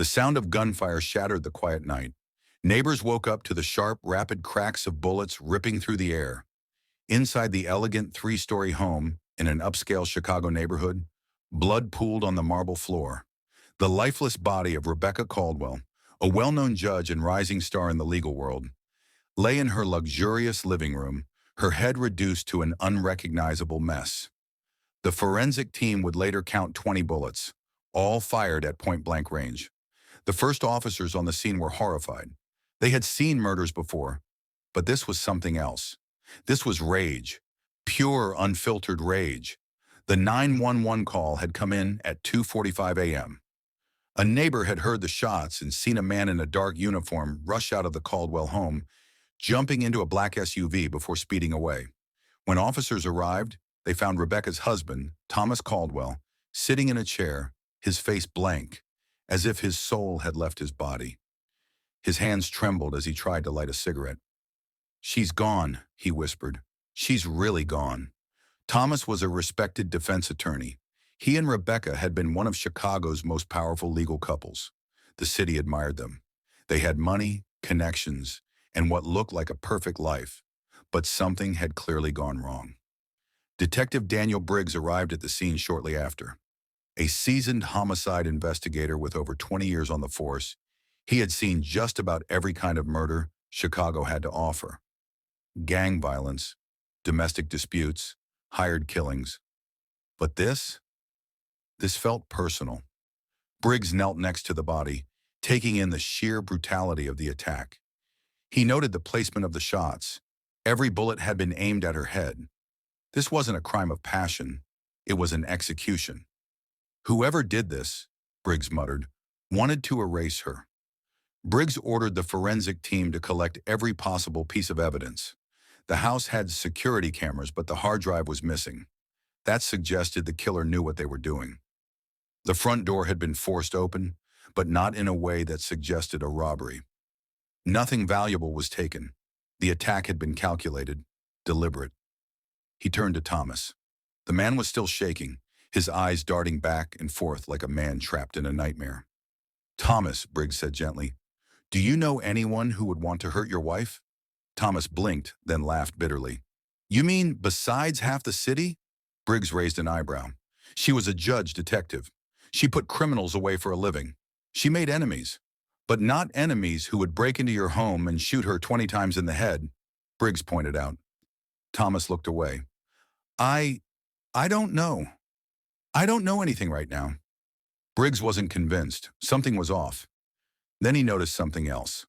The sound of gunfire shattered the quiet night. Neighbors woke up to the sharp, rapid cracks of bullets ripping through the air. Inside the elegant three-story home in an upscale Chicago neighborhood, blood pooled on the marble floor. The lifeless body of Rebecca Caldwell, a well-known judge and rising star in the legal world, lay in her luxurious living room, her head reduced to an unrecognizable mess. The forensic team would later count 20 bullets, all fired at point-blank range. The first officers on the scene were horrified. They had seen murders before, but this was something else. This was rage, pure, unfiltered rage. The 911 call had come in at 2:45 a.m. A neighbor had heard the shots and seen a man in a dark uniform rush out of the Caldwell home, jumping into a black SUV before speeding away. When officers arrived, they found Rebecca's husband, Thomas Caldwell, sitting in a chair, his face blank, as if his soul had left his body. His hands trembled as he tried to light a cigarette. "She's gone," he whispered. "She's really gone." Thomas was a respected defense attorney. He and Rebecca had been one of Chicago's most powerful legal couples. The city admired them. They had money, connections, and what looked like a perfect life. But something had clearly gone wrong. Detective Daniel Briggs arrived at the scene shortly after. A seasoned homicide investigator with over 20 years on the force, he had seen just about every kind of murder Chicago had to offer. Gang violence, domestic disputes, hired killings. But this felt personal. Briggs knelt next to the body, taking in the sheer brutality of the attack. He noted the placement of the shots. Every bullet had been aimed at her head. This wasn't a crime of passion. It was an execution. Whoever did this, Briggs muttered, wanted to erase her. Briggs ordered the forensic team to collect every possible piece of evidence. The house had security cameras, but the hard drive was missing. That suggested the killer knew what they were doing. The front door had been forced open, but not in a way that suggested a robbery. Nothing valuable was taken. The attack had been calculated, deliberate. He turned to Thomas. The man was still shaking, his eyes darting back and forth like a man trapped in a nightmare. "Thomas," Briggs said gently, "do you know anyone who would want to hurt your wife?" Thomas blinked, then laughed bitterly. "You mean besides half the city?" Briggs raised an eyebrow. "She was a judge detective. She put criminals away for a living. She made enemies, but not enemies who would break into your home and shoot her 20 times in the head," Briggs pointed out. Thomas looked away. I don't know. I don't know anything right now." Briggs wasn't convinced. Something was off. Then he noticed something else.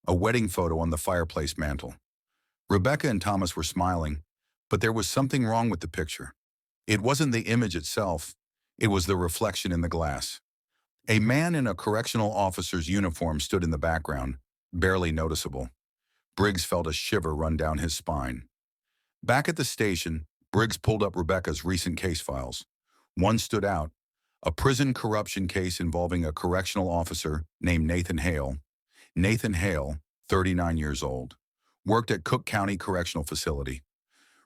A wedding photo on the fireplace mantel. Rebecca and Thomas were smiling, but there was something wrong with the picture. It wasn't the image itself. It was the reflection in the glass. A man in a correctional officer's uniform stood in the background, barely noticeable. Briggs felt a shiver run down his spine. Back at the station, Briggs pulled up Rebecca's recent case files. One stood out, a prison corruption case involving a correctional officer named Nathan Hale. Nathan Hale, 39 years old, worked at Cook County Correctional Facility.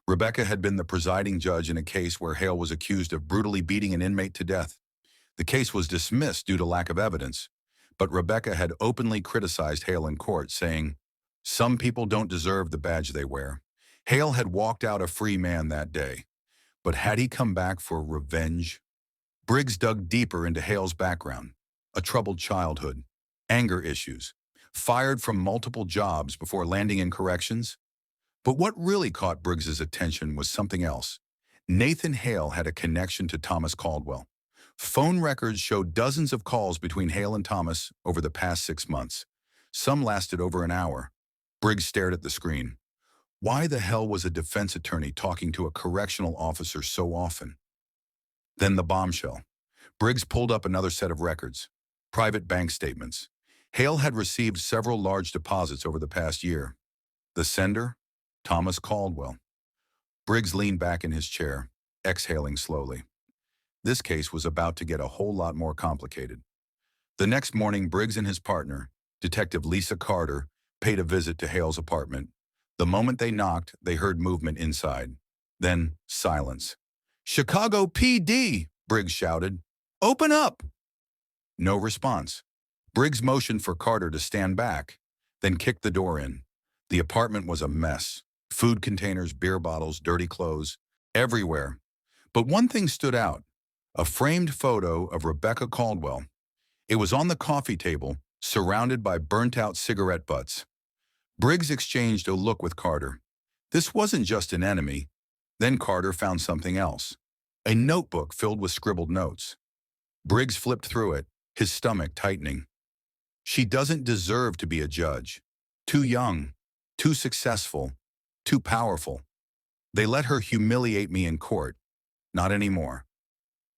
Rebecca had been the presiding judge in a case where Hale was accused of brutally beating an inmate to death. The case was dismissed due to lack of evidence, but Rebecca had openly criticized Hale in court, saying, "Some people don't deserve the badge they wear." Hale had walked out a free man that day, but had he come back for revenge? Briggs dug deeper into Hale's background: a troubled childhood, anger issues, fired from multiple jobs before landing in corrections. But what really caught Briggs's attention was something else. Nathan Hale had a connection to Thomas Caldwell. Phone records showed dozens of calls between Hale and Thomas over the past 6 months. Some lasted over an hour. Briggs stared at the screen. Why the hell was a defense attorney talking to a correctional officer so often? Then the bombshell. Briggs pulled up another set of records. Private bank statements. Hale had received several large deposits over the past year. The sender? Thomas Caldwell. Briggs leaned back in his chair, exhaling slowly. This case was about to get a whole lot more complicated. The next morning, Briggs and his partner, Detective Lisa Carter, paid a visit to Hale's apartment. The moment they knocked, they heard movement inside. Then, silence. "Chicago PD!" Briggs shouted. "Open up!" No response. Briggs motioned for Carter to stand back, then kicked the door in. The apartment was a mess. Food containers, beer bottles, dirty clothes, everywhere. But one thing stood out, a framed photo of Rebecca Caldwell. It was on the coffee table, surrounded by burnt-out cigarette butts. Briggs exchanged a look with Carter. This wasn't just an enemy. Then Carter found something else. A notebook filled with scribbled notes. Briggs flipped through it, his stomach tightening. She doesn't deserve to be a judge. Too young, too successful, too powerful. They let her humiliate me in court. Not anymore.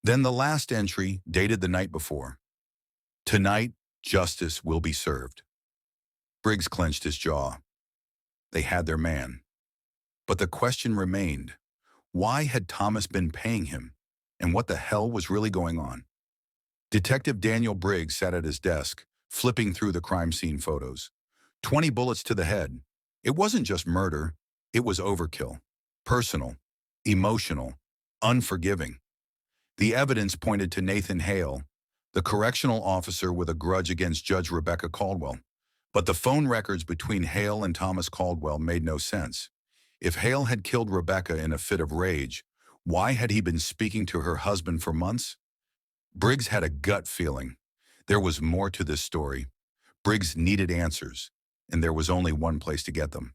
Then the last entry, dated the night before. Tonight, justice will be served. Briggs clenched his jaw. They had their man. But the question remained, why had Thomas been paying him? And what the hell was really going on? Detective Daniel Briggs sat at his desk, flipping through the crime scene photos. 20 bullets to the head. It wasn't just murder, it was overkill. Personal, emotional, unforgiving. The evidence pointed to Nathan Hale, the correctional officer with a grudge against Judge Rebecca Caldwell. But the phone records between Hale and Thomas Caldwell made no sense. If Hale had killed Rebecca in a fit of rage, why had he been speaking to her husband for months? Briggs had a gut feeling. There was more to this story. Briggs needed answers, and there was only one place to get them.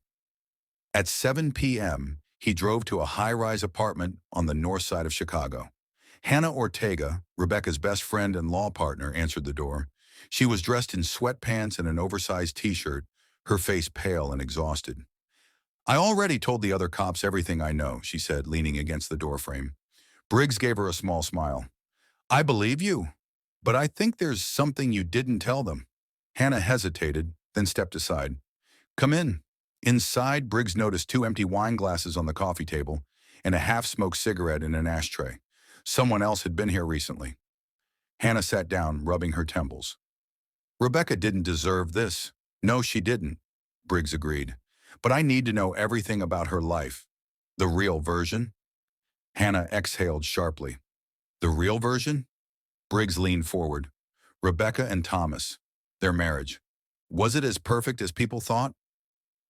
At 7 p.m., he drove to a high-rise apartment on the north side of Chicago. Hannah Ortega, Rebecca's best friend and law partner, answered the door. She was dressed in sweatpants and an oversized t-shirt, her face pale and exhausted. I already told the other cops everything I know, she said, leaning against the doorframe. Briggs gave her a small smile. I believe you, but I think there's something you didn't tell them. Hannah hesitated, then stepped aside. Come in. Inside, Briggs noticed 2 empty wine glasses on the coffee table and a half-smoked cigarette in an ashtray. Someone else had been here recently. Hannah sat down, rubbing her temples. Rebecca didn't deserve this. No, she didn't, Briggs agreed. But I need to know everything about her life. The real version? Hannah exhaled sharply. The real version? Briggs leaned forward. Rebecca and Thomas. Their marriage. Was it as perfect as people thought?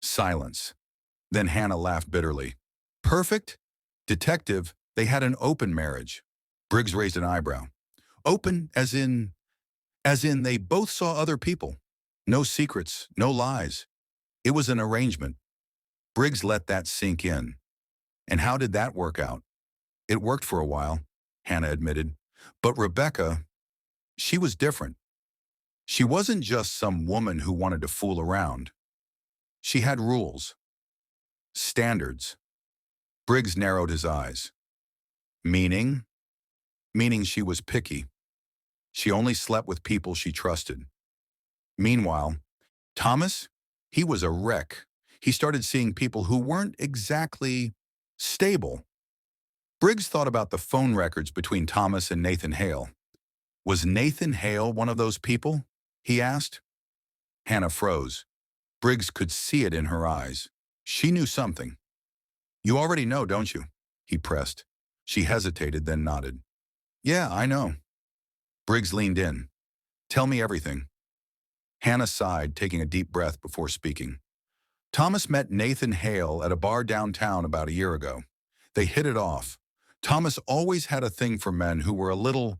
Silence. Then Hannah laughed bitterly. Perfect? Detective, they had an open marriage. Briggs raised an eyebrow. Open as in they both saw other people. No secrets, no lies. It was an arrangement. Briggs let that sink in. And how did that work out? It worked for a while, Hannah admitted. But Rebecca, she was different. She wasn't just some woman who wanted to fool around. She had rules. Standards. Briggs narrowed his eyes. Meaning? Meaning she was picky. She only slept with people she trusted. Meanwhile, Thomas, he was a wreck. He started seeing people who weren't exactly stable. Briggs thought about the phone records between Thomas and Nathan Hale. Was Nathan Hale one of those people? He asked. Hannah froze. Briggs could see it in her eyes. She knew something. You already know, don't you? He pressed. She hesitated, then nodded. Yeah, I know. Briggs leaned in. Tell me everything. Hannah sighed, taking a deep breath before speaking. Thomas met Nathan Hale at a bar downtown about a year ago. They hit it off. Thomas always had a thing for men who were a little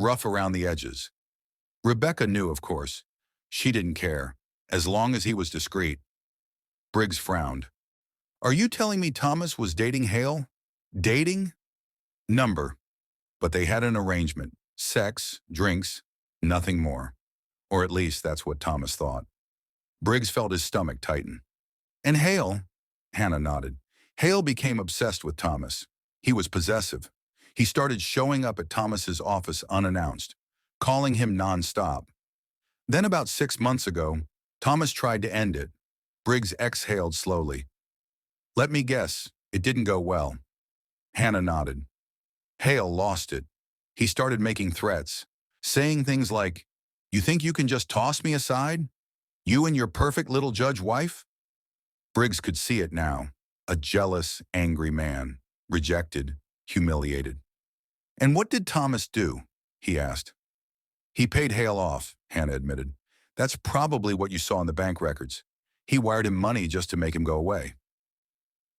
rough around the edges. Rebecca knew, of course. She didn't care, as long as he was discreet. Briggs frowned. Are you telling me Thomas was dating Hale? Dating? Number. But they had an arrangement. Sex, drinks, nothing more. Or at least that's what Thomas thought. Briggs felt his stomach tighten. And Hale? Hannah nodded. Hale became obsessed with Thomas. He was possessive. He started showing up at Thomas's office unannounced, calling him nonstop. Then about 6 months ago, Thomas tried to end it. Briggs exhaled slowly. Let me guess, it didn't go well. Hannah nodded. Hale lost it. He started making threats, saying things like, you think you can just toss me aside? You and your perfect little judge wife? Briggs could see it now. A jealous, angry man, rejected, humiliated. And what did Thomas do? He asked. He paid Hale off, Hannah admitted. That's probably what you saw in the bank records. He wired him money just to make him go away.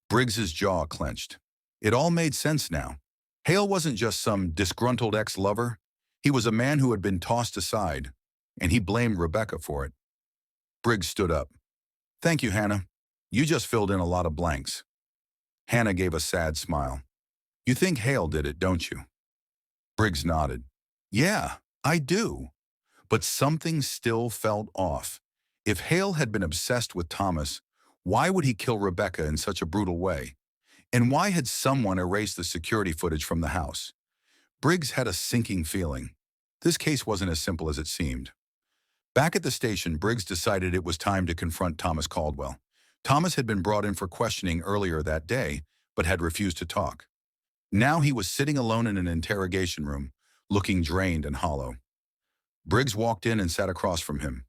Briggs's jaw clenched. It all made sense now. Hale wasn't just some disgruntled ex-lover. He was a man who had been tossed aside, and he blamed Rebecca for it. Briggs stood up. Thank you, Hannah. You just filled in a lot of blanks. Hannah gave a sad smile. You think Hale did it, don't you? Briggs nodded. Yeah, I do. But something still felt off. If Hale had been obsessed with Thomas, why would he kill Rebecca in such a brutal way? And why had someone erased the security footage from the house? Briggs had a sinking feeling. This case wasn't as simple as it seemed. Back at the station, Briggs decided it was time to confront Thomas Caldwell. Thomas had been brought in for questioning earlier that day, but had refused to talk. Now he was sitting alone in an interrogation room, looking drained and hollow. Briggs walked in and sat across from him.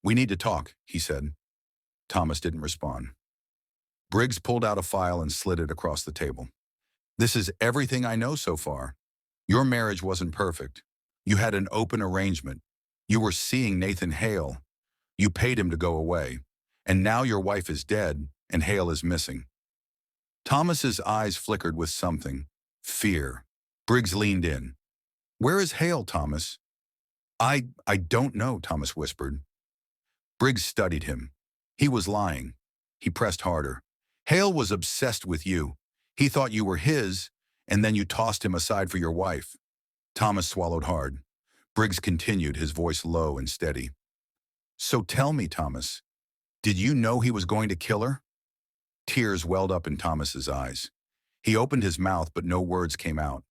We need to talk, he said. Thomas didn't respond. Briggs pulled out a file and slid it across the table. This is everything I know so far. Your marriage wasn't perfect. You had an open arrangement. You were seeing Nathan Hale. You paid him to go away. And now your wife is dead and Hale is missing. Thomas's eyes flickered with something. Fear. Briggs leaned in. Where is Hale, Thomas? I don't know, Thomas whispered. Briggs studied him. He was lying. He pressed harder. Hale was obsessed with you. He thought you were his, and then you tossed him aside for your wife. Thomas swallowed hard. Briggs continued, his voice low and steady. So tell me, Thomas, did you know he was going to kill her? Tears welled up in Thomas's eyes. He opened his mouth, but no words came out.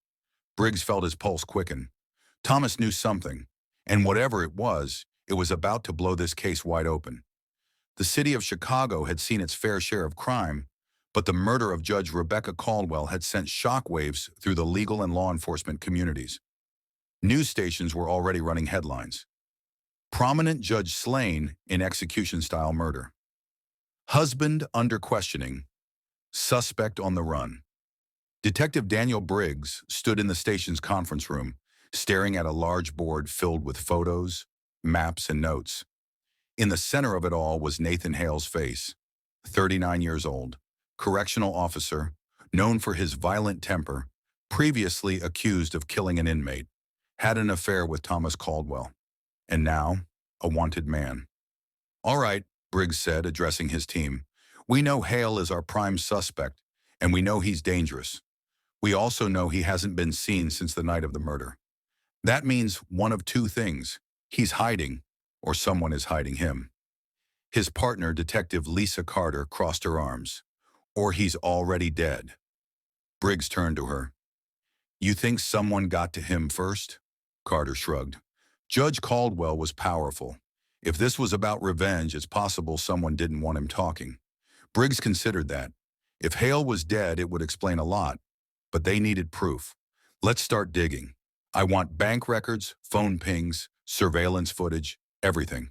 Briggs felt his pulse quicken. Thomas knew something, and whatever it was about to blow this case wide open. The city of Chicago had seen its fair share of crime, but the murder of Judge Rebecca Caldwell had sent shockwaves through the legal and law enforcement communities. News stations were already running headlines. Prominent judge slain in execution-style murder. Husband under questioning. Suspect on the run. Detective Daniel Briggs stood in the station's conference room, staring at a large board filled with photos, maps, and notes. In the center of it all was Nathan Hale's face, 39 years old, correctional officer, known for his violent temper, previously accused of killing an inmate, had an affair with Thomas Caldwell, and now a wanted man. All right, Briggs said, addressing his team. We know Hale is our prime suspect, and we know he's dangerous. We also know he hasn't been seen since the night of the murder. That means one of two things. He's hiding, or someone is hiding him. His partner, Detective Lisa Carter, crossed her arms. Or he's already dead. Briggs turned to her. You think someone got to him first? Carter shrugged. Judge Caldwell was powerful. If this was about revenge, it's possible someone didn't want him talking. Briggs considered that. If Hale was dead, it would explain a lot. But they needed proof. Let's start digging. I want bank records, phone pings, surveillance footage, everything.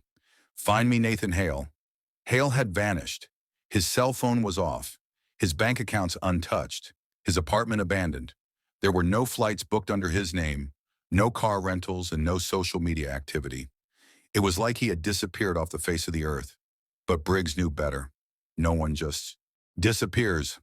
Find me Nathan Hale. Hale had vanished. His cell phone was off. His bank accounts untouched. His apartment abandoned. There were no flights booked under his name, no car rentals, and no social media activity. It was like he had disappeared off the face of the earth. But Briggs knew better. No one just disappears.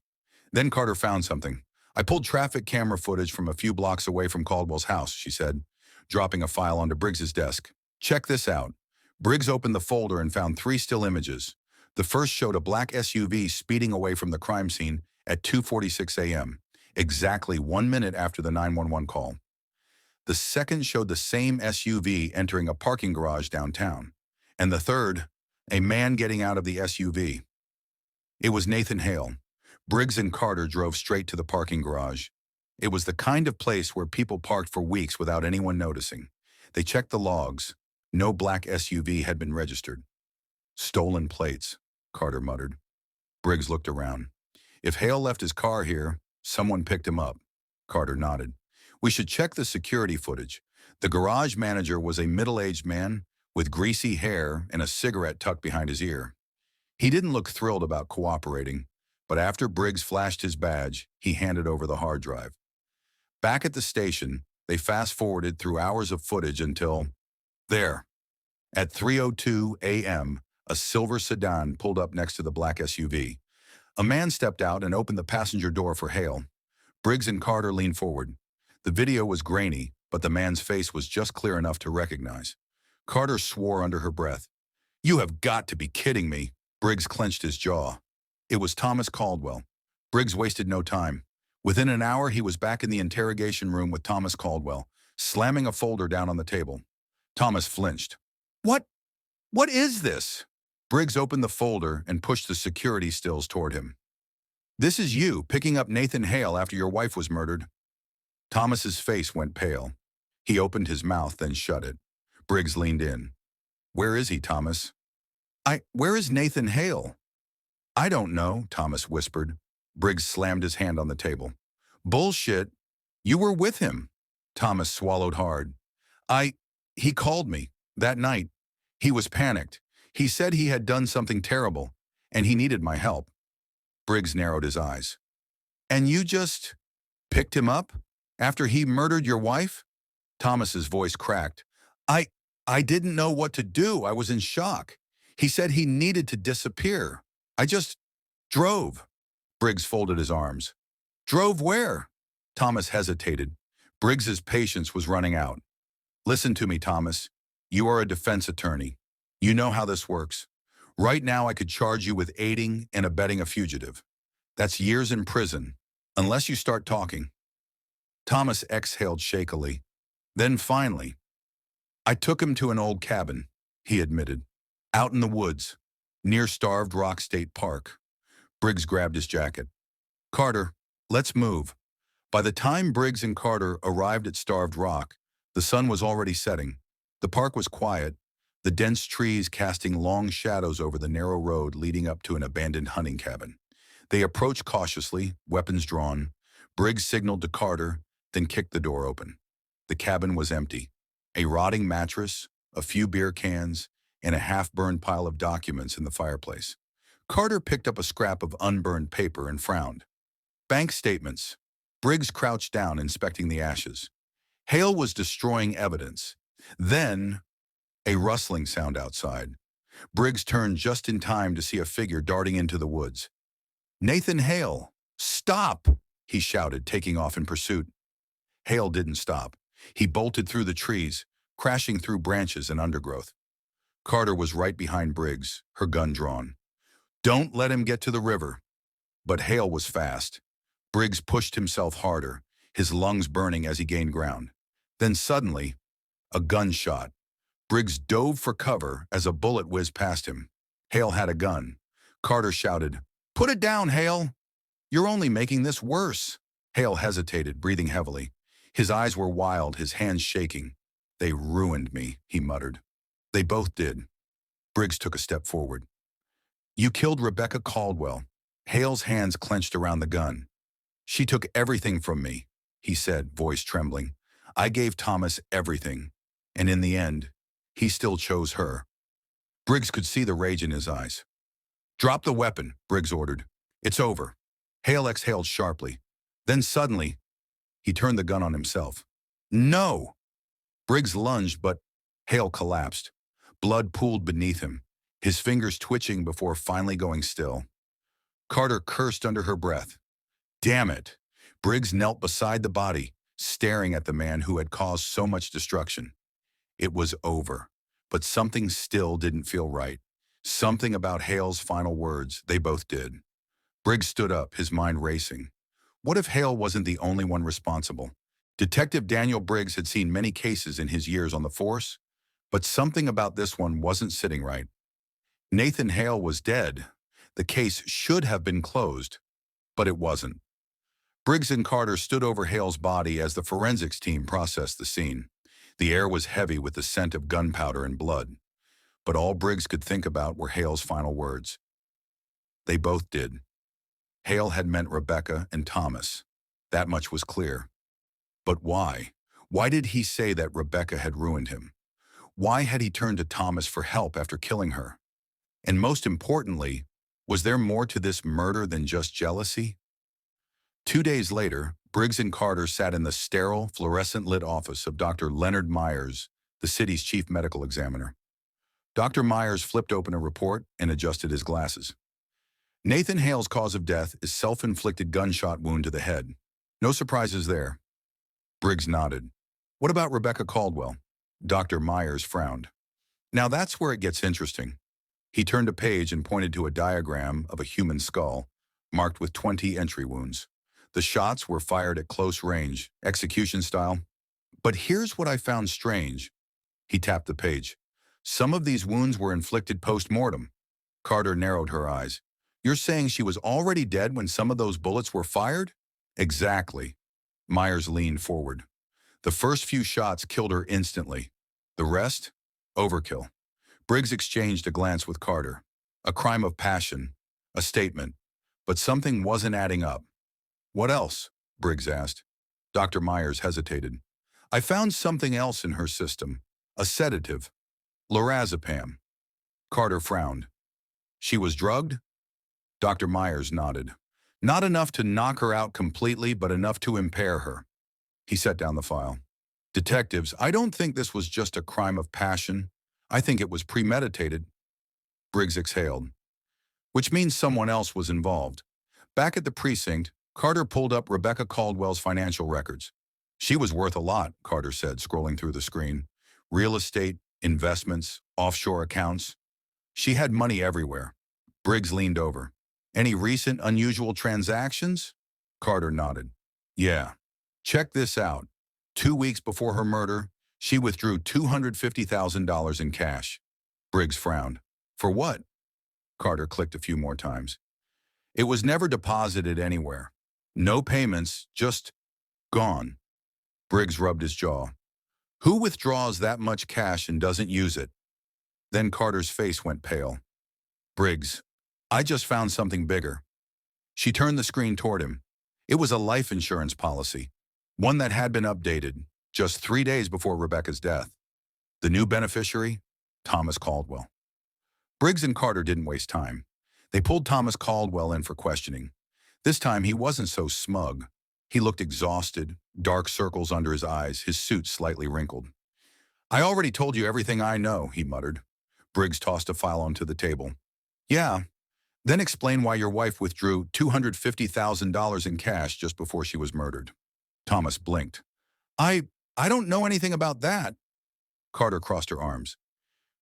Then Carter found something. I pulled traffic camera footage from a few blocks away from Caldwell's house, she said, dropping a file onto Briggs's desk. Check this out. Briggs opened the folder and found 3 still images. The first showed a black SUV speeding away from the crime scene at 2:46 a.m., exactly 1 minute after the 911 call. The second showed the same SUV entering a parking garage downtown. And the third, a man getting out of the SUV. It was Nathan Hale. Briggs and Carter drove straight to the parking garage. It was the kind of place where people parked for weeks without anyone noticing. They checked the logs. No black SUV had been registered. Stolen plates, Carter muttered. Briggs looked around. If Hale left his car here, someone picked him up. Carter nodded. We should check the security footage. The garage manager was a middle-aged man with greasy hair and a cigarette tucked behind his ear. He didn't look thrilled about cooperating, but after Briggs flashed his badge, he handed over the hard drive. Back at the station, they fast-forwarded through hours of footage until There, at 3:02 a.m., a silver sedan pulled up next to the black SUV. A man stepped out and opened the passenger door for Hale. Briggs and Carter leaned forward. The video was grainy, but the man's face was just clear enough to recognize. Carter swore under her breath. "You have got to be kidding me." Briggs clenched his jaw. It was Thomas Caldwell. Briggs wasted no time. Within an hour, he was back in the interrogation room with Thomas Caldwell, slamming a folder down on the table. Thomas flinched. What? What is this?" Briggs opened the folder and pushed the security stills toward him. "This is you picking up Nathan Hale after your wife was murdered." Thomas's face went pale. He opened his mouth, then shut it. Briggs leaned in. "Where is he, Thomas?" Where is Nathan Hale?" "I don't know," Thomas whispered. Briggs slammed his hand on the table. "Bullshit. You were with him." Thomas swallowed hard. He called me. That night. He was panicked. He said he had done something terrible, and he needed my help." Briggs narrowed his eyes. "And you just picked him up? After he murdered your wife?" Thomas's voice cracked. I, I didn't know what to do. I was in shock. He said he needed to disappear. I just drove." Briggs folded his arms. "Drove where?" Thomas hesitated. Briggs's patience was running out. "Listen to me, Thomas. You are a defense attorney. You know how this works. Right now, I could charge you with aiding and abetting a fugitive. That's years in prison, unless you start talking." Thomas exhaled shakily. Then finally, "I took him to an old cabin," he admitted. "Out in the woods, near Starved Rock State Park." Briggs grabbed his jacket. "Carter, let's move." By the time Briggs and Carter arrived at Starved Rock, the sun was already setting. The park was quiet, the dense trees casting long shadows over the narrow road leading up to an abandoned hunting cabin. They approached cautiously, weapons drawn. Briggs signaled to Carter, then kicked the door open. The cabin was empty. A rotting mattress, a few beer cans, and a half-burned pile of documents in the fireplace. Carter picked up a scrap of unburned paper and frowned. "Bank statements." Briggs crouched down, inspecting the ashes. Hale was destroying evidence. Then, a rustling sound outside. Briggs turned just in time to see a figure darting into the woods. "Nathan Hale! Stop!" he shouted, taking off in pursuit. Hale didn't stop. He bolted through the trees, crashing through branches and undergrowth. Carter was right behind Briggs, her gun drawn. "Don't let him get to the river." But Hale was fast. Briggs pushed himself harder, his lungs burning as he gained ground. Then suddenly, a gunshot. Briggs dove for cover as a bullet whizzed past him. Hale had a gun. Carter shouted, "Put it down, Hale! You're only making this worse." Hale hesitated, breathing heavily. His eyes were wild, his hands shaking. "They ruined me," he muttered. "They both did." Briggs took a step forward. "You killed Rebecca Caldwell." Hale's hands clenched around the gun. "She took everything from me," he said, voice trembling. "I gave Thomas everything, and in the end, he still chose her." Briggs could see the rage in his eyes. "Drop the weapon," Briggs ordered. "It's over." Hale exhaled sharply. Then suddenly, he turned the gun on himself. "No!" Briggs lunged, but Hale collapsed. Blood pooled beneath him, his fingers twitching before finally going still. Carter cursed under her breath. Damn it! Briggs knelt beside the body, staring at the man who had caused so much destruction. It was over, but something still didn't feel right. Something about Hale's final words, they both did. Briggs stood up, his mind racing. What if Hale wasn't the only one responsible? Detective Daniel Briggs had seen many cases in his years on the force, but something about this one wasn't sitting right. Nathan Hale was dead. The case should have been closed, but it wasn't. Briggs and Carter stood over Hale's body as the forensics team processed the scene. The air was heavy with the scent of gunpowder and blood, but all Briggs could think about were Hale's final words. They both did. Hale had meant Rebecca and Thomas. That much was clear. But why? Why did he say that Rebecca had ruined him? Why had he turned to Thomas for help after killing her? And most importantly, was there more to this murder than just jealousy? 2 days later, Briggs and Carter sat in the sterile, fluorescent-lit office of Dr. Leonard Myers, the the city's chief medical examiner. Dr. Myers flipped open a report and adjusted his glasses. Nathan Hale's cause of death is self-inflicted gunshot wound to the head. No surprises there. Briggs nodded. What about Rebecca Caldwell? Dr. Myers frowned. Now that's where it gets interesting. He turned a page and pointed to a diagram of a human skull, marked with 20 entry wounds. The shots were fired at close range, execution style. But here's what I found strange. He tapped the page. Some of these wounds were inflicted post-mortem. Carter narrowed her eyes. You're saying she was already dead when some of those bullets were fired? Exactly. Myers leaned forward. The first few shots killed her instantly. The rest? Overkill. Briggs exchanged a glance with Carter. A crime of passion. A statement. But something wasn't adding up. What else? Briggs asked. Dr. Myers hesitated. I found something else in her system. A sedative. Lorazepam. Carter frowned. She was drugged? Dr. Myers nodded. Not enough to knock her out completely, but enough to impair her. He set down the file. Detectives, I don't think this was just a crime of passion. I think it was premeditated. Briggs exhaled. Which means someone else was involved. Back at the precinct, Carter pulled up Rebecca Caldwell's financial records. She was worth a lot, Carter said, scrolling through the screen. Real estate, investments, offshore accounts. She had money everywhere. Briggs leaned over. Any recent unusual transactions? Carter nodded. Yeah. Check this out. 2 weeks before her murder, she withdrew $250,000 in cash. Briggs frowned. For what? Carter clicked a few more times. It was never deposited anywhere. No payments, just gone. Briggs rubbed his jaw. Who withdraws that much cash and doesn't use it? Then Carter's face went pale. Briggs, I just found something bigger. She turned the screen toward him. It was a life insurance policy, one that had been updated just 3 days before Rebecca's death. The new beneficiary? Thomas Caldwell. Briggs and Carter didn't waste time. They pulled Thomas Caldwell in for questioning. This time he wasn't so smug. He looked exhausted, dark circles under his eyes, his suit slightly wrinkled. I already told you everything I know, he muttered. Briggs tossed a file onto the table. Yeah. Then explain why your wife withdrew $250,000 in cash just before she was murdered. Thomas blinked. I don't know anything about that. Carter crossed her arms.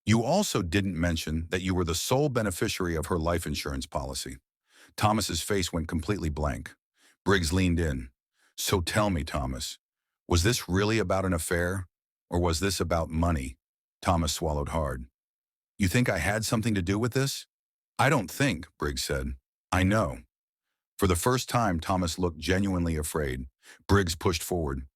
You also didn't mention that you were the sole beneficiary of her life insurance policy. Thomas's face went completely blank. Briggs leaned in. So tell me, Thomas, was this really about an affair? Or was this about money? Thomas swallowed hard. You think I had something to do with this? I don't think, Briggs said. I know. For the first time, Thomas looked genuinely afraid. Briggs pushed forward.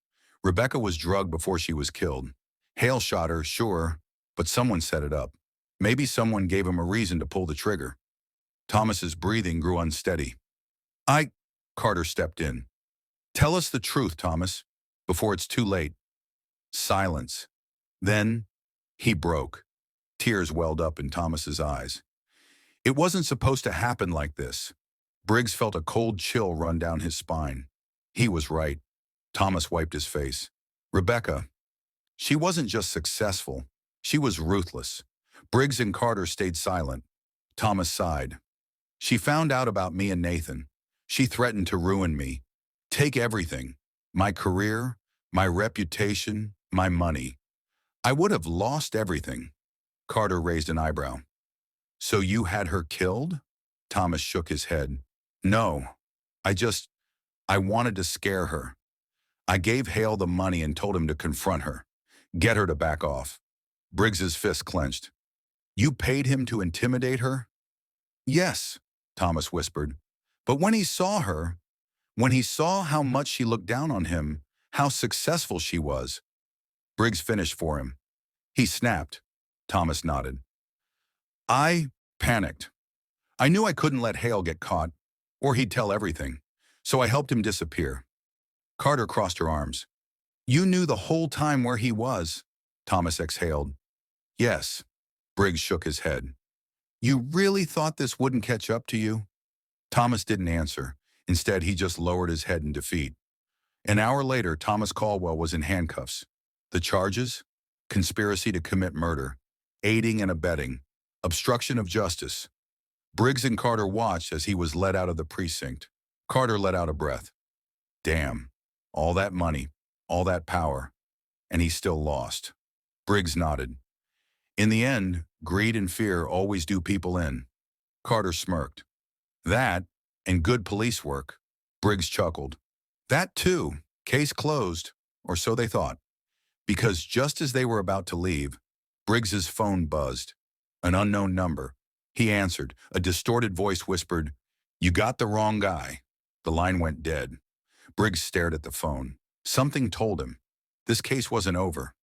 Rebecca was drugged before she was killed. Hale shot her, sure, but someone set it up. Maybe someone gave him a reason to pull the trigger. Thomas's breathing grew unsteady. Carter stepped in. Tell us the truth, Thomas, before it's too late. Silence. Then he broke. Tears welled up in Thomas's eyes. It wasn't supposed to happen like this. Briggs felt a cold chill run down his spine. He was right. Thomas wiped his face. Rebecca, she wasn't just successful. She was ruthless. Briggs and Carter stayed silent. Thomas sighed. She found out about me and Nathan. She threatened to ruin me. Take everything. My career, my reputation, my money. I would have lost everything. Carter raised an eyebrow. So you had her killed? Thomas shook his head. No. I wanted to scare her. I gave Hale the money and told him to confront her. Get her to back off. Briggs's fist clenched. You paid him to intimidate her? Yes, Thomas whispered. But when he saw her, when he saw how much she looked down on him, how successful she was, Briggs finished for him. He snapped. Thomas nodded. I panicked. I knew I couldn't let Hale get caught, or he'd tell everything, so I helped him disappear. Carter crossed her arms. You knew the whole time where he was, Thomas exhaled. Yes, Briggs shook his head. You really thought this wouldn't catch up to you? Thomas didn't answer. Instead, he just lowered his head in defeat. An hour later, Thomas Caldwell was in handcuffs. The charges? conspiracy to commit murder, aiding and abetting, obstruction of justice. Briggs and Carter watched as he was led out of the precinct. Carter let out a breath. Damn, all that money, all that power, and he still lost. Briggs nodded. In the end, greed and fear always do people in. Carter smirked. That, and good police work. Briggs chuckled. That too, case closed, or so they thought. Because just as they were about to leave, Briggs's phone buzzed. An unknown number. He answered. A distorted voice whispered, "You got the wrong guy." The line went dead. Briggs stared at the phone. Something told him. This case wasn't over.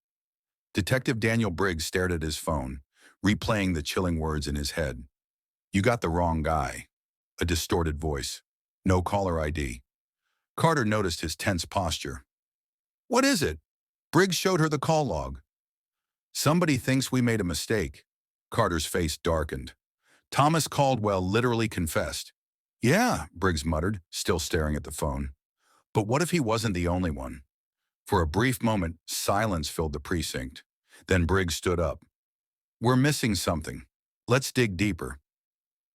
Detective Daniel Briggs stared at his phone, replaying the chilling words in his head. "You got the wrong guy." A distorted voice. No caller ID. Carter noticed his tense posture. "What is it?" Briggs showed her the call log. "Somebody thinks we made a mistake." Carter's face darkened. "Thomas Caldwell literally confessed." "Yeah," Briggs muttered, still staring at the phone. But what if he wasn't the only one? For a brief moment, silence filled the precinct. Then Briggs stood up. "We're missing something. Let's dig deeper."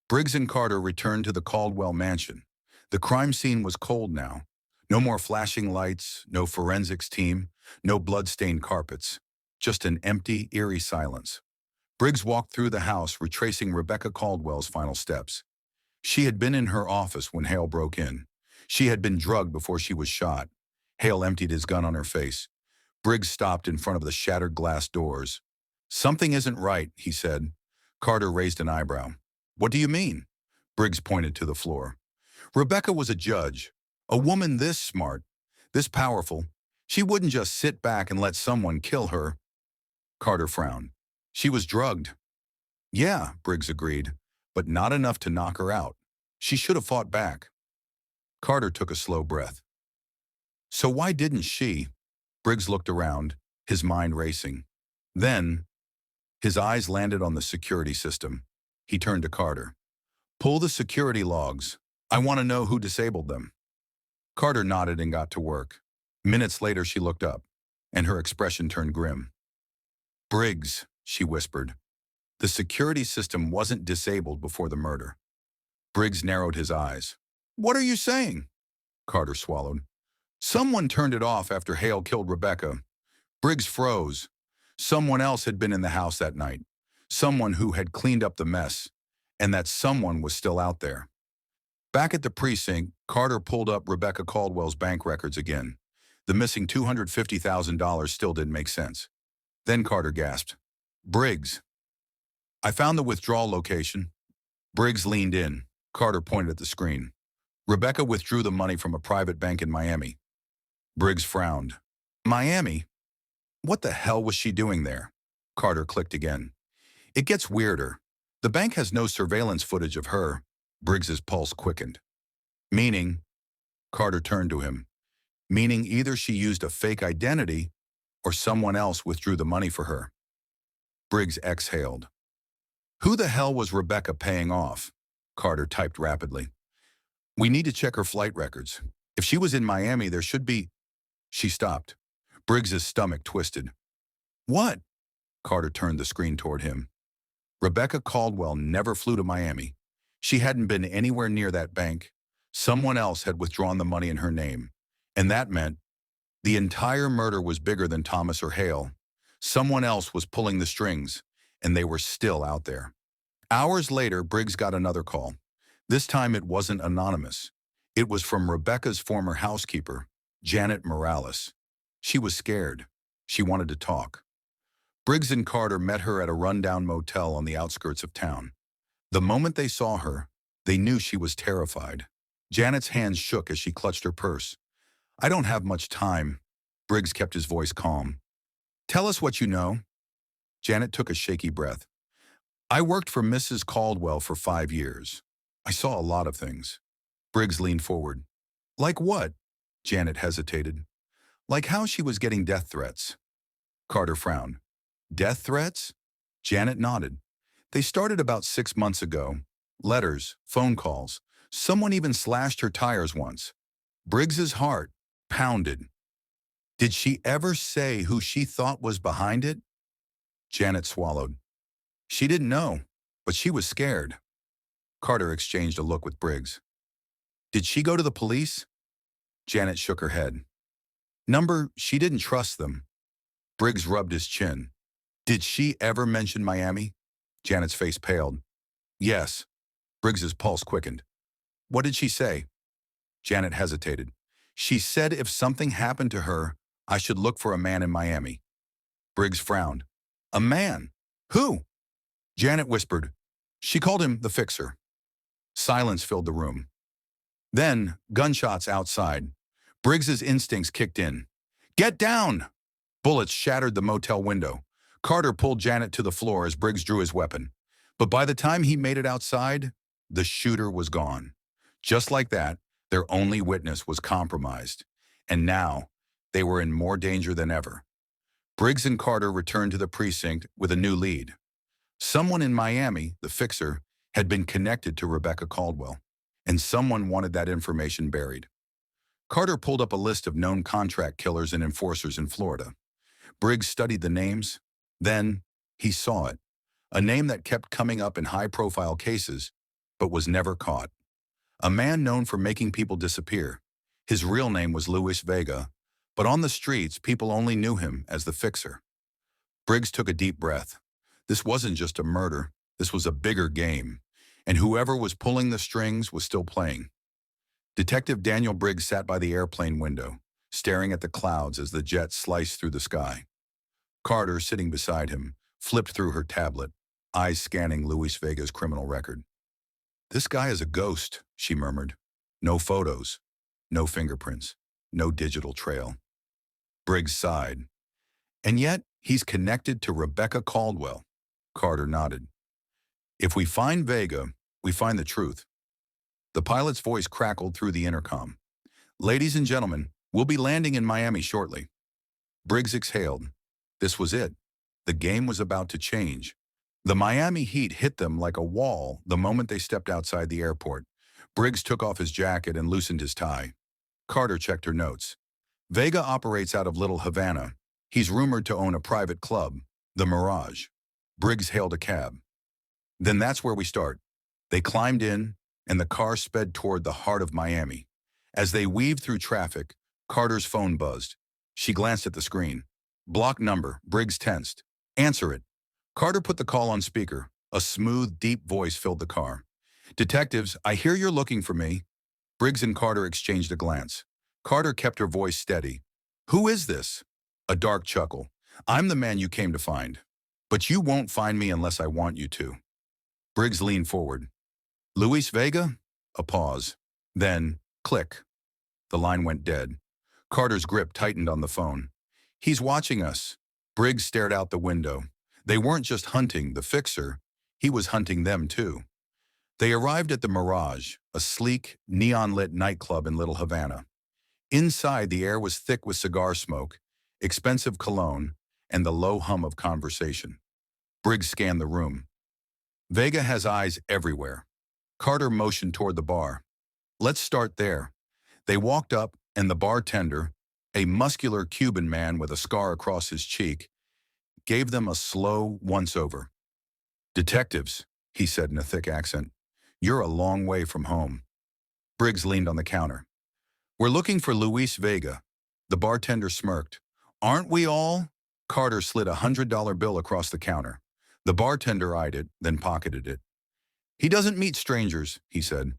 Briggs and Carter returned to the Caldwell mansion. The crime scene was cold now. No more flashing lights, no forensics team, no blood-stained carpets. Just an empty, eerie silence. Briggs walked through the house, retracing Rebecca Caldwell's final steps. She had been in her office when Hale broke in. She had been drugged before she was shot. Hale emptied his gun on her face. Briggs stopped in front of the shattered glass doors. "Something isn't right," he said. Carter raised an eyebrow. "What do you mean?" Briggs pointed to the floor. Rebecca was a judge. A woman this smart, this powerful. She wouldn't just sit back and let someone kill her. Carter frowned. "She was drugged." "Yeah," Briggs agreed, "but not enough to knock her out. She should have fought back." Carter took a slow breath. "So why didn't she?" Briggs looked around, his mind racing. Then, his eyes landed on the security system. He turned to Carter. "Pull the security logs. I want to know who disabled them." Carter nodded and got to work. Minutes later, she looked up, and her expression turned grim. "Briggs," she whispered. "The security system wasn't disabled before the murder." Briggs narrowed his eyes. "What are you saying?" Carter swallowed. "Someone turned it off after Hale killed Rebecca." Briggs froze. Someone else had been in the house that night. Someone who had cleaned up the mess. And that someone was still out there. Back at the precinct, Carter pulled up Rebecca Caldwell's bank records again. The missing $250,000 still didn't make sense. Then Carter gasped. "Briggs, I found the withdrawal location." Briggs leaned in. Carter pointed at the screen. "Rebecca withdrew the money from a private bank in Miami." Briggs frowned. "Miami? What the hell was she doing there?" Carter clicked again. "It gets weirder. The bank has no surveillance footage of her." Briggs's pulse quickened. "Meaning?" Carter turned to him. "Meaning either she used a fake identity or someone else withdrew the money for her." Briggs exhaled. "Who the hell was Rebecca paying off?" Carter typed rapidly. "We need to check her flight records. If she was in Miami, there should be—" She stopped. Briggs's stomach twisted. "What?" Carter turned the screen toward him. Rebecca Caldwell never flew to Miami. She hadn't been anywhere near that bank. Someone else had withdrawn the money in her name. And that meant the entire murder was bigger than Thomas or Hale. Someone else was pulling the strings, and they were still out there. Hours later, Briggs got another call. This time it wasn't anonymous. It was from Rebecca's former housekeeper, Janet Morales. She was scared. She wanted to talk. Briggs and Carter met her at a rundown motel on the outskirts of town. The moment they saw her, they knew she was terrified. Janet's hands shook as she clutched her purse. "I don't have much time." Briggs kept his voice calm. "Tell us what you know." Janet took a shaky breath. "I worked for Mrs. Caldwell for 5 years. I saw a lot of things." Briggs leaned forward. "Like what?" Janet hesitated. "Like how she was getting death threats." Carter frowned. "Death threats?" Janet nodded. "They started about 6 months ago. Letters, phone calls. Someone even slashed her tires once." Briggs's heart pounded. "Did she ever say who she thought was behind it?" Janet swallowed. She didn't know, but she was scared. Carter exchanged a look with Briggs. Did she go to the police? Janet shook her head. She didn't trust them. Briggs rubbed his chin. Did she ever mention Miami? Janet's face paled. Yes. Briggs's pulse quickened. What did she say? Janet hesitated. She said if something happened to her, I should look for a man in Miami. Briggs frowned. A man? Who? Janet whispered. She called him the fixer. Silence filled the room. Then, gunshots outside. Briggs's instincts kicked in. Get down! Bullets shattered the motel window. Carter pulled Janet to the floor as Briggs drew his weapon. But by the time he made it outside, the shooter was gone. Just like that, their only witness was compromised. And now, they were in more danger than ever. Briggs and Carter returned to the precinct with a new lead. Someone in Miami, the fixer, had been connected to Rebecca Caldwell, and someone wanted that information buried. Carter pulled up a list of known contract killers and enforcers in Florida. Briggs studied the names. Then, he saw it. A name that kept coming up in high-profile cases, but was never caught. A man known for making people disappear. His real name was Luis Vega, but on the streets, people only knew him as the fixer. Briggs took a deep breath. This wasn't just a murder. This was a bigger game, and whoever was pulling the strings was still playing. Detective Daniel Briggs sat by the airplane window, staring at the clouds as the jet sliced through the sky. Carter, sitting beside him, flipped through her tablet, eyes scanning Luis Vega's criminal record. This guy is a ghost, she murmured. No photos, no fingerprints, no digital trail. Briggs sighed. And yet, he's connected to Rebecca Caldwell. Carter nodded. If we find Vega, we find the truth. The pilot's voice crackled through the intercom. Ladies and gentlemen, we'll be landing in Miami shortly. Briggs exhaled. This was it. The game was about to change. The Miami heat hit them like a wall the moment they stepped outside the airport. Briggs took off his jacket and loosened his tie. Carter checked her notes. Vega operates out of Little Havana. He's rumored to own a private club, the Mirage. Briggs hailed a cab. Then that's where we start. They climbed in, and the car sped toward the heart of Miami. As they weaved through traffic, Carter's phone buzzed. She glanced at the screen. Block number, Briggs tensed. Answer it. Carter put the call on speaker. A smooth, deep voice filled the car. Detectives, I hear you're looking for me. Briggs and Carter exchanged a glance. Carter kept her voice steady. Who is this? A dark chuckle. I'm the man you came to find. But you won't find me unless I want you to. Briggs leaned forward. Luis Vega? A pause. Then, click. The line went dead. Carter's grip tightened on the phone. He's watching us. Briggs stared out the window. They weren't just hunting the fixer. He was hunting them too. They arrived at the Mirage, a sleek, neon-lit nightclub in Little Havana. Inside, the air was thick with cigar smoke, expensive cologne, and the low hum of conversation. Briggs scanned the room. Vega has eyes everywhere. Carter motioned toward the bar. Let's start there. They walked up, and the bartender, a muscular Cuban man with a scar across his cheek, gave them a slow once-over. Detectives, he said in a thick accent, you're a long way from home. Briggs leaned on the counter. We're looking for Luis Vega. The bartender smirked. Aren't we all? Carter slid a $100 bill across the counter. The bartender eyed it, then pocketed it. He doesn't meet strangers, he said,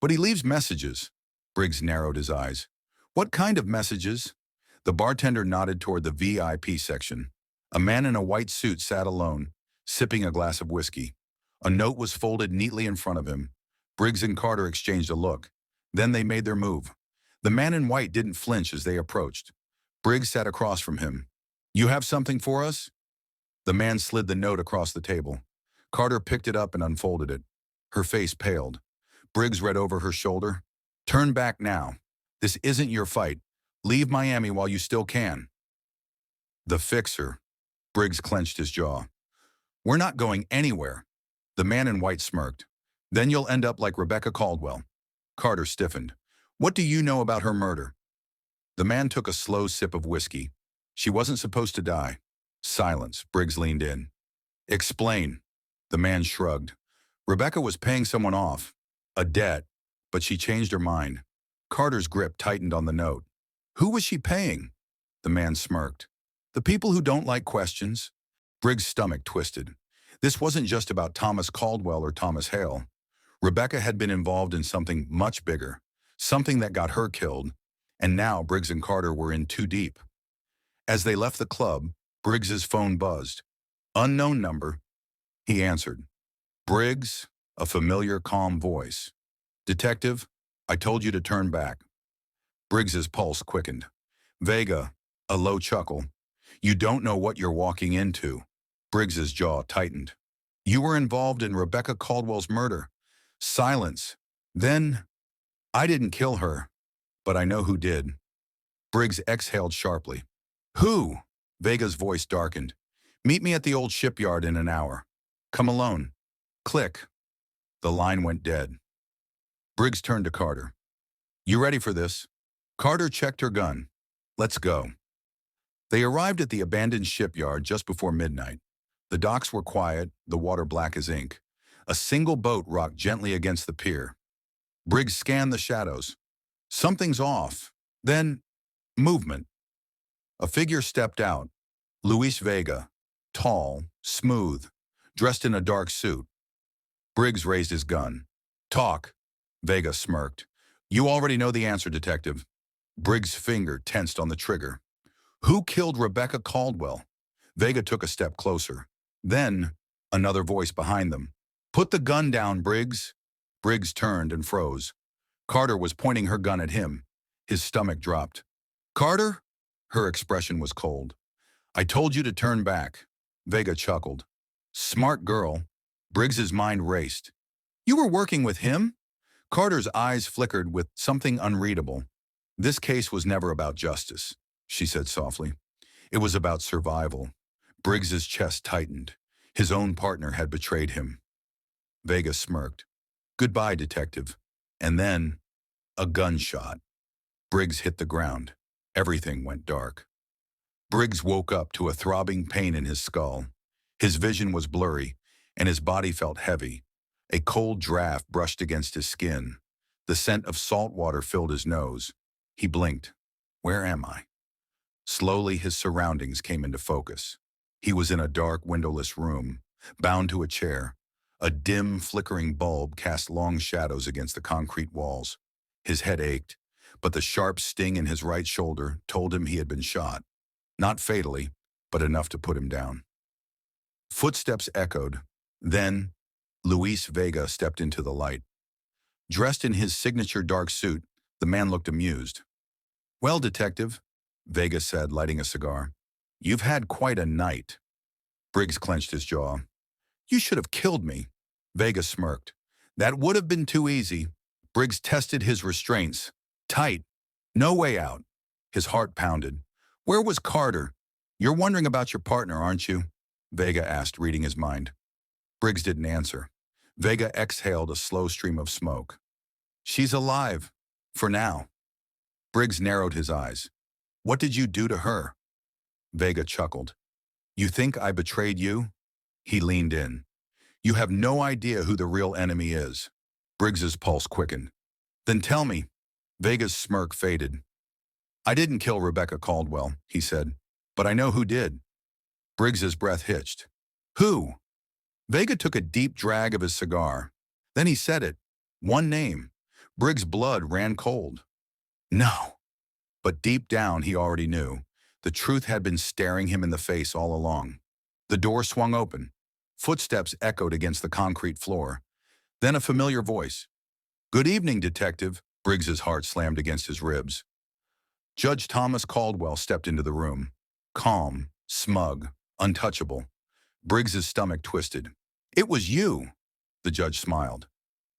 but he leaves messages. Briggs narrowed his eyes. What kind of messages? The bartender nodded toward the VIP section. A man in a white suit sat alone, sipping a glass of whiskey. A note was folded neatly in front of him. Briggs and Carter exchanged a look. Then they made their move. The man in white didn't flinch as they approached. Briggs sat across from him. You have something for us? The man slid the note across the table. Carter picked it up and unfolded it. Her face paled. Briggs read over her shoulder. Turn back now. This isn't your fight. Leave Miami while you still can. The fixer. Briggs clenched his jaw. We're not going anywhere. The man in white smirked. Then you'll end up like Rebecca Caldwell. Carter stiffened. What do you know about her murder? The man took a slow sip of whiskey. She wasn't supposed to die. Silence. Briggs leaned in. Explain. The man shrugged. Rebecca was paying someone off, a debt, but she changed her mind. Carter's grip tightened on the note. Who was she paying? The man smirked. The people who don't like questions. Briggs' stomach twisted. This wasn't just about Thomas Caldwell or Thomas Hale. Rebecca had been involved in something much bigger, something that got her killed, and now Briggs and Carter were in too deep. As they left the club, Briggs's phone buzzed. Unknown number. He answered. Briggs, a familiar, calm voice. Detective, I told you to turn back. Briggs's pulse quickened. Vega, a low chuckle. You don't know what you're walking into. Briggs's jaw tightened. You were involved in Rebecca Caldwell's murder. Silence. Then, I didn't kill her, but I know who did. Briggs exhaled sharply. Who? Vega's voice darkened. Meet me at the old shipyard in an hour. Come alone. Click. The line went dead. Briggs turned to Carter. You ready for this? Carter checked her gun. Let's go. They arrived at the abandoned shipyard just before midnight. The docks were quiet, the water black as ink. A single boat rocked gently against the pier. Briggs scanned the shadows. Something's off. Then, movement. A figure stepped out. Luis Vega, tall, smooth, dressed in a dark suit. Briggs raised his gun. Talk. Vega smirked. You already know the answer, Detective. Briggs' finger tensed on the trigger. Who killed Rebecca Caldwell? Vega took a step closer. Then, another voice behind them. Put the gun down, Briggs. Briggs turned and froze. Carter was pointing her gun at him. His stomach dropped. Carter? Her expression was cold. I told you to turn back. Vega chuckled. Smart girl. Briggs's mind raced. You were working with him? Carter's eyes flickered with something unreadable. This case was never about justice, she said softly. It was about survival. Briggs's chest tightened. His own partner had betrayed him. Vega smirked. Goodbye, Detective. And then, a gunshot. Briggs hit the ground. Everything went dark. Briggs woke up to a throbbing pain in his skull. His vision was blurry, and his body felt heavy. A cold draft brushed against his skin. The scent of salt water filled his nose. He blinked. Where am I? Slowly, his surroundings came into focus. He was in a dark, windowless room, bound to a chair. A dim, flickering bulb cast long shadows against the concrete walls. His head ached, but the sharp sting in his right shoulder told him he had been shot. Not fatally, but enough to put him down. Footsteps echoed. Then, Luis Vega stepped into the light. Dressed in his signature dark suit, the man looked amused. Well, Detective, Vega said, lighting a cigar, you've had quite a night. Briggs clenched his jaw. You should have killed me. Vega smirked. That would have been too easy. Briggs tested his restraints. Tight. No way out. His heart pounded. Where was Carter? You're wondering about your partner, aren't you? Vega asked, reading his mind. Briggs didn't answer. Vega exhaled a slow stream of smoke. She's alive. For now. Briggs narrowed his eyes. What did you do to her? Vega chuckled. You think I betrayed you? He leaned in. You have no idea who the real enemy is. Briggs's pulse quickened. Then tell me. Vega's smirk faded. I didn't kill Rebecca Caldwell, he said, but I know who did. Briggs's breath hitched. Who? Vega took a deep drag of his cigar. Then he said it. One name. Briggs' blood ran cold. No. But deep down he already knew. The truth had been staring him in the face all along. The door swung open. Footsteps echoed against the concrete floor. Then a familiar voice. Good evening, Detective. Briggs's heart slammed against his ribs. Judge Thomas Caldwell stepped into the room. Calm, smug, untouchable. Briggs's stomach twisted. It was you, the judge smiled.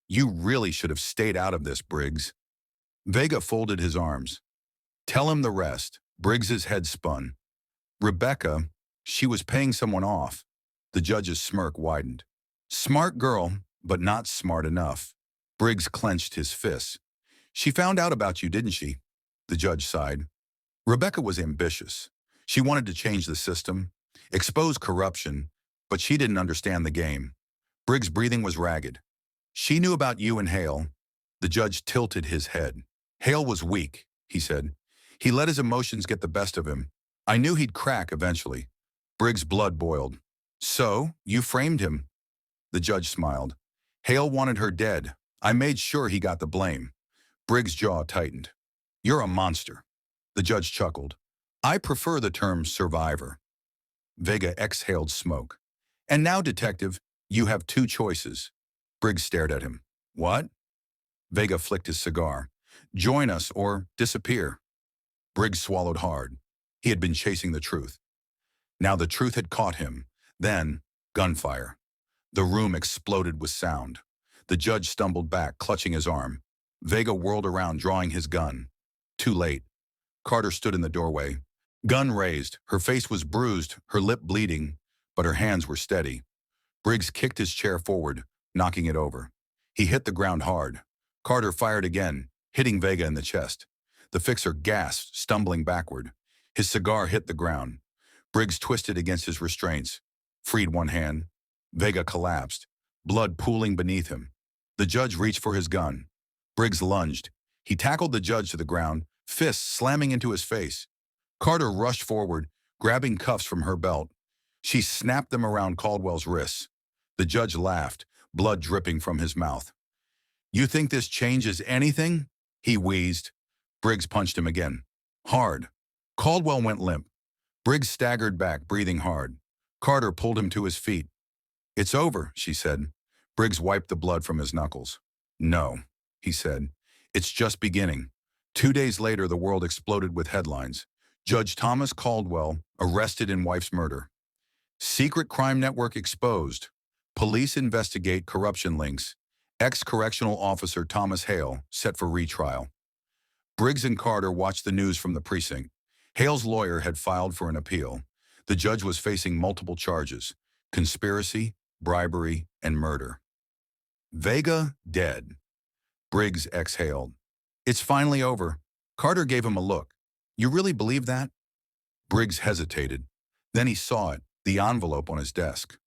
You really should have stayed out of this, Briggs. Vega folded his arms. Tell him the rest. Briggs's head spun. Rebecca, she was paying someone off. The judge's smirk widened. Smart girl, but not smart enough. Briggs clenched his fists. She found out about you, didn't she? The judge sighed. Rebecca was ambitious. She wanted to change the system, expose corruption, But she didn't understand the game. Briggs' breathing was ragged. She knew about you and Hale. The judge tilted his head. Hale was weak, he said. He let his emotions get the best of him. I knew he'd crack eventually. Briggs' blood boiled. So, you framed him? The judge smiled. Hale wanted her dead. I made sure he got the blame. Briggs' jaw tightened. You're a monster. The judge chuckled. I prefer the term survivor. Vega exhaled smoke. And now, detective, you have two choices. Briggs stared at him. What? Vega flicked his cigar. Join us or disappear. Briggs swallowed hard. He had been chasing the truth. Now the truth had caught him. Then, gunfire. The room exploded with sound. The judge stumbled back, clutching his arm. Vega whirled around, drawing his gun. Too late. Carter stood in the doorway. Gun raised. Her face was bruised, her lip bleeding, but her hands were steady. Briggs kicked his chair forward, knocking it over. He hit the ground hard. Carter fired again, hitting Vega in the chest. The fixer gasped, stumbling backward. His cigar hit the ground. Briggs twisted against his restraints, freed one hand. Vega collapsed, blood pooling beneath him. The judge reached for his gun. Briggs lunged. He tackled the judge to the ground, fists slamming into his face. Carter rushed forward, grabbing cuffs from her belt. She snapped them around Caldwell's wrists. The judge laughed, blood dripping from his mouth. You think this changes anything? He wheezed. Briggs punched him again. Hard. Caldwell went limp. Briggs staggered back, breathing hard. Carter pulled him to his feet. It's over, she said. Briggs wiped the blood from his knuckles. No, he said. It's just beginning. 2 days later, the world exploded with headlines. Judge Thomas Caldwell arrested in wife's murder. Secret crime network exposed. Police investigate corruption links. Ex-correctional officer Thomas Hale set for retrial. Briggs and Carter watched the news from the precinct. Hale's lawyer had filed for an appeal. The judge was facing multiple charges: conspiracy, bribery, and murder. Vega dead. Briggs exhaled. It's finally over. Carter gave him a look. You really believe that? Briggs hesitated. Then he saw it, the envelope on his desk.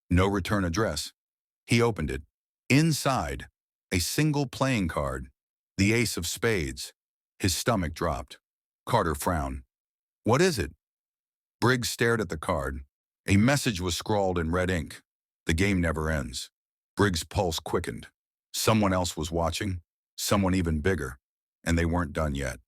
No return address. He opened it. Inside, a single playing card, the ace of spades. His stomach dropped. Carter frowned. What is it? Briggs stared at the card. A message was scrawled in red ink. The game never ends. Briggs' pulse quickened. Someone else was watching, someone even bigger, and they weren't done yet.